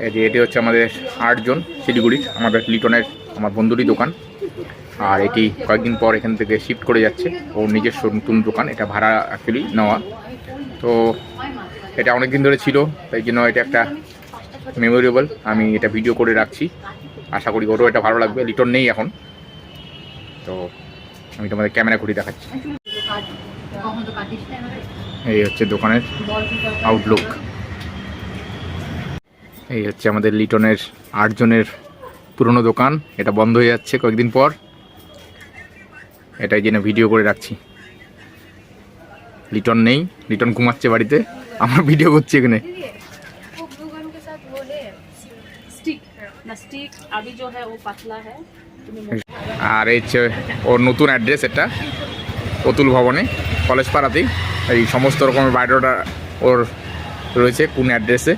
এই যে এটি হচ্ছে আমাদের 8 জন শিলিগুড়ির আমাদের লিটনের আমার বন্ধুরই দোকান। আর এটি কয়েকদিন পর এখান থেকে শিফট করে যাচ্ছে ওর নিজস্ব নতুন দোকান, এটা ভাড়া অ্যাকচুয়ালি নেওয়া। তো এটা অনেক দিন ধরে ছিল, তাই জন্য এটা একটা মেমোরেবল, আমি এটা ভিডিও করে রাখছি। আশা করি ওরও এটা ভালো লাগবে। লিটন নেই এখন, তো আমি তোমাদের ক্যামেরা ঘুরে দেখাচ্ছি। এই হচ্ছে দোকানের আউটলুক। এই হচ্ছে আমাদের লিটনের 8 জনের পুরনো দোকান, এটা বন্ধ হয়ে যাচ্ছে কয়েকদিন পর, এটাই জন্য ভিডিও করে রাখছি। লিটন নেই, লিটন ঘুমাচ্ছে বাড়িতে, আমার ভিডিও করছি এখানে। আর এই হচ্ছে ওর নতুন অ্যাড্রেস, এটা অতুল ভবনে কলেজ পাড়াতেই। এই সমস্ত রকমের বায়োডাটা ওর রয়েছে কোন অ্যাড্রেসে।